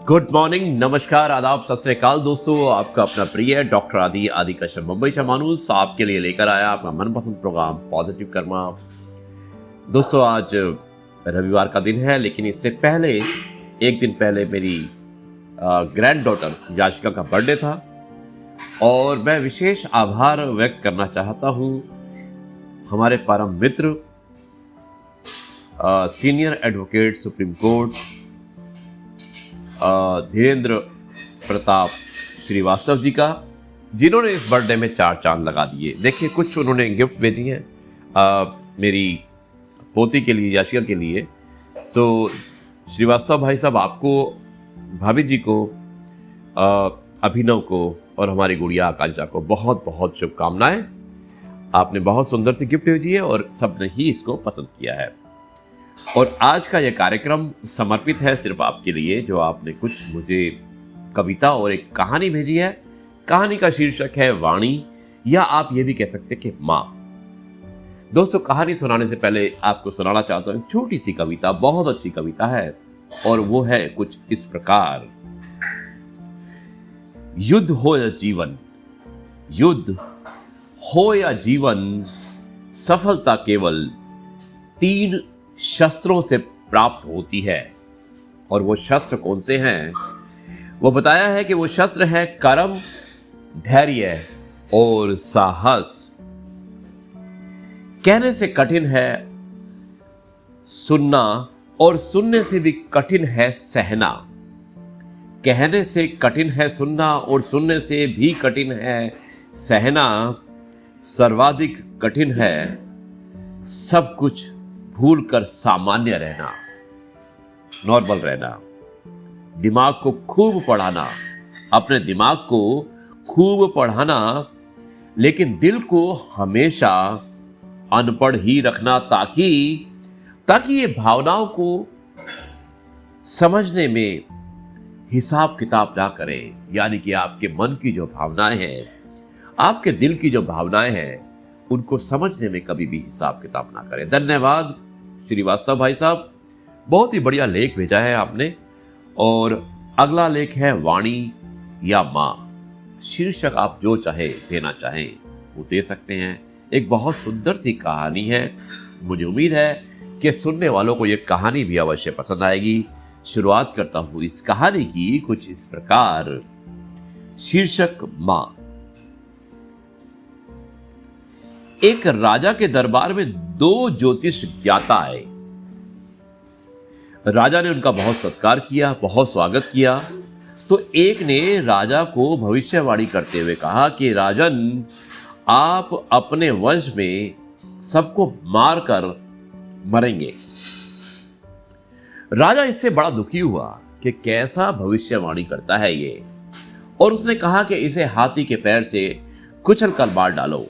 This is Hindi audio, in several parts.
गुड मॉर्निंग, नमस्कार, आदाब, सत श्री अकाल दोस्तों। आपका अपना प्रिय डॉक्टर आदि कश्यप मुंबई से मानूस आपके लिए लेकर आया अपना मनपसंद प्रोग्राम पॉजिटिव कर्मा। दोस्तों, आज रविवार का दिन है, लेकिन इससे पहले एक दिन पहले मेरी ग्रैंड डॉटर याशिका का बर्थडे था और मैं विशेष आभार व्यक्त करना चाहता हूँ हमारे परम मित्र senior advocate supreme court Dhirendra Pratap Shrivastava ji का, जिन्होंने इस बर्थडे में 4 चांद लगा दिए। देखिए, कुछ उन्होंने गिफ्ट भेजी हैं मेरी पोती के लिए, याशिका के लिए। तो श्रीवास्तव भाई साहब, आपको, भाभी जी को, अभिनव को और हमारी गुड़िया आकांक्षा को बहुत बहुत शुभकामनाएं। आपने बहुत सुंदर सी गिफ्ट भेजी है और सबने ही इसको पसंद किया है। और आज का यह कार्यक्रम समर्पित है सिर्फ आपके लिए, जो आपने कुछ मुझे कविता और एक कहानी भेजी है। कहानी का शीर्षक है वाणी, या आप ये भी कह सकते हैं कि माँ। दोस्तों, कहानी सुनाने से पहले आपको सुनाना चाहता हूँ छोटी सी कविता, बहुत अच्छी कविता है, और वो है कुछ इस प्रकार। युद्ध हो या जीवन, युद्ध हो या जीवन, सफलता केवल 3 शस्त्रों से प्राप्त होती है। और वो शस्त्र कौन से हैं? वो बताया है कि वो शस्त्र है कर्म, धैर्य और साहस। कहने से कठिन है सुनना, और सुनने से भी कठिन है सहना। कहने से कठिन है सुनना, और सुनने से भी कठिन है सहना। सर्वाधिक कठिन है सब कुछ भूल कर सामान्य रहना, नॉर्मल रहना। दिमाग को खूब पढ़ाना, अपने दिमाग को खूब पढ़ाना, लेकिन दिल को हमेशा अनपढ़ ही रखना, ताकि ये भावनाओं को समझने में हिसाब किताब ना करें। यानी कि आपके मन की जो भावनाएं हैं, आपके दिल की जो भावनाएं हैं, उनको समझने में कभी भी हिसाब किताब ना करें। धन्यवाद श्रीवास्तव भाई साहब, बहुत ही बढ़िया लेख भेजा है आपने। और अगला लेख है वाणी या माँ। शीर्षक आप जो चाहे देना चाहें वो दे सकते हैं। एक बहुत सुंदर सी कहानी है। मुझे उम्मीद है कि सुनने वालों को ये कहानी भी अवश्य पसंद आएगी। शुरुआत करता हूँ इस कहानी की कुछ इस प्रकार। शीर्षक माँ। एक राजा के दरबार में 2 ज्योतिष ज्ञाता आए। राजा ने उनका बहुत सत्कार किया, बहुत स्वागत किया। तो एक ने राजा को भविष्यवाणी करते हुए कहा कि राजन, आप अपने वंश में सबको मारकर मरेंगे। राजा इससे बड़ा दुखी हुआ कि कैसा भविष्यवाणी करता है ये, और उसने कहा कि इसे हाथी के पैर से कुचल कर मार डालो।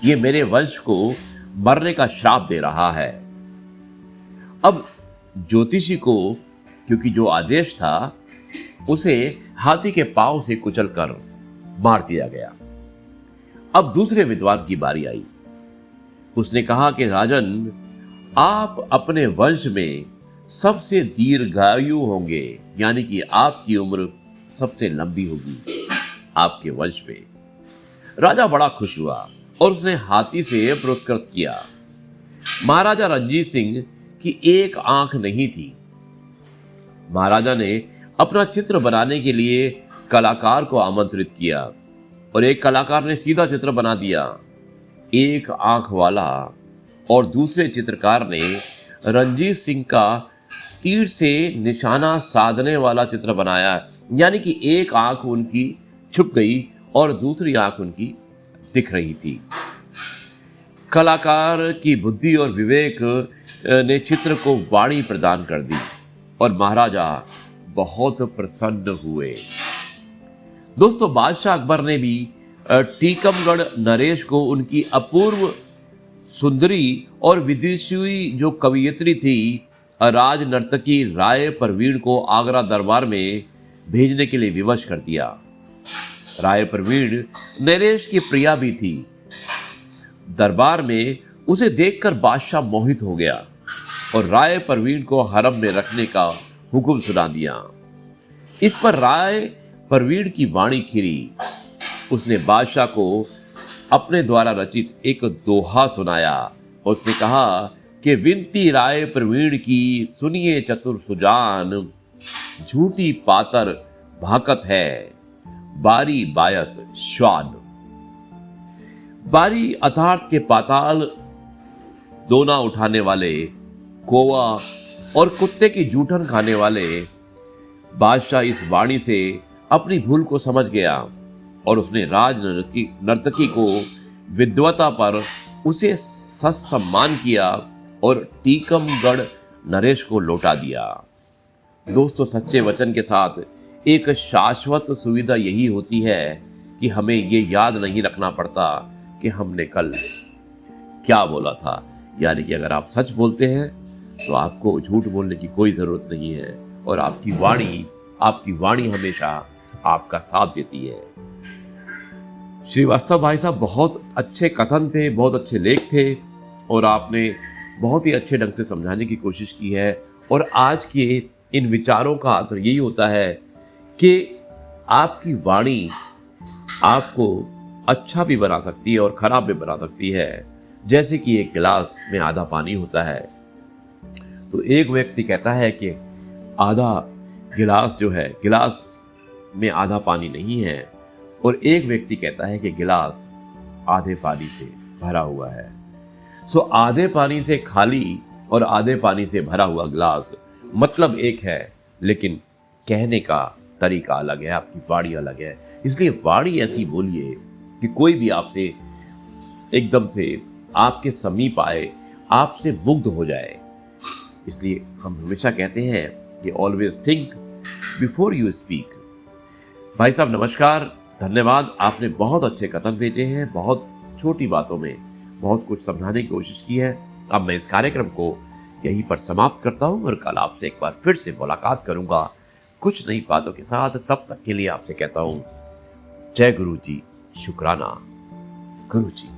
ये मेरे वंश को मरने का श्राप दे रहा है। अब ज्योतिषी को, क्योंकि जो आदेश था, उसे हाथी के पांव से कुचलकर मार दिया गया। अब दूसरे विद्वान की बारी आई। उसने कहा कि राजन, आप अपने वंश में सबसे दीर्घायु होंगे, यानी कि आपकी उम्र सबसे लंबी होगी आपके वंश में। राजा बड़ा खुश हुआ और उसने हाथी से पुरस्कृत किया। महाराजा रणजीत सिंह की एक आंख नहीं थी। महाराजा ने अपना चित्र बनाने के लिए कलाकार को आमंत्रित किया, और एक कलाकार ने सीधा चित्र बना दिया, एक आंख वाला, और दूसरे चित्रकार ने रणजीत सिंह का तीर से निशाना साधने वाला चित्र बनाया। यानी कि एक आंख उनकी छुप गई और दूसरी आंख उनकी दिख रही थी। कलाकार की बुद्धि और विवेक ने चित्र को वाणी प्रदान कर दी और महाराजा बहुत प्रसन्न हुए। दोस्तों, बादशाह अकबर ने भी टीकमगढ़ नरेश को उनकी अपूर्व सुंदरी और विदेशी जो कवयित्री थी, राज नर्तकी राय परवीण को आगरा दरबार में भेजने के लिए विवश कर दिया। राय परवीण नरेश की प्रिया भी थी। दरबार में उसे देखकर बादशाह मोहित हो गया और राय परवीन को हरम में रखने का हुक्म सुना दिया। इस पर राय प्रवीण की वाणी खिरी। उसने बादशाह को अपने द्वारा रचित एक दोहा सुनाया। उसने कहा कि विनती राय प्रवीण की, सुनिए चतुर सुजान, झूठी पातर भाकत है, बारी बायस श्वान। बारी अर्थात के पाताल दोना उठाने वाले, कोवा और कुत्ते की जूठन खाने वाले। बादशाह इस वाणी से अपनी भूल को समझ गया और उसने राज नर्तकी को विद्वता पर उसे सम्मान किया और टीकमगढ़ नरेश को लौटा दिया। दोस्तों, सच्चे वचन के साथ एक शाश्वत सुविधा यही होती है कि हमें ये याद नहीं रखना पड़ता कि हमने कल क्या बोला था। यानी कि अगर आप सच बोलते हैं तो आपको झूठ बोलने की कोई ज़रूरत नहीं है और आपकी वाणी हमेशा आपका साथ देती है। श्रीवास्तव भाई साहब, बहुत अच्छे कथन थे, बहुत अच्छे लेख थे और आपने बहुत ही अच्छे ढंग से समझाने की कोशिश की है। और आज के इन विचारों का अर्थ यही होता है कि आपकी वाणी आपको अच्छा भी बना सकती है और ख़राब भी बना सकती है। जैसे कि एक गिलास में आधा पानी होता है, तो एक व्यक्ति कहता है कि आधा गिलास जो है, गिलास में आधा पानी नहीं है, और एक व्यक्ति कहता है कि गिलास आधे पानी से भरा हुआ है। सो आधे पानी से खाली और आधे पानी से भरा हुआ गिलास मतलब एक है, लेकिन कहने का तरीका अलग है, आपकी वाणी अलग है। इसलिए वाणी ऐसी बोलिए कि कोई भी आपसे एकदम से आपके समीप आए, आपसे मुग्ध हो जाए। इसलिए हम हमेशा कहते हैं कि always think before you speak. भाई साहब नमस्कार, धन्यवाद। आपने बहुत अच्छे कथन भेजे हैं, बहुत छोटी बातों में बहुत कुछ समझाने की कोशिश की है। अब मैं इस कार्यक्रम को यहीं पर समाप्त करता हूँ और कल आपसे एक बार फिर से मुलाकात करूँगा कुछ नई बातों के साथ। तब तक के लिए आपसे कहता हूँ जय गुरु जी, शुक्राना गुरु जी।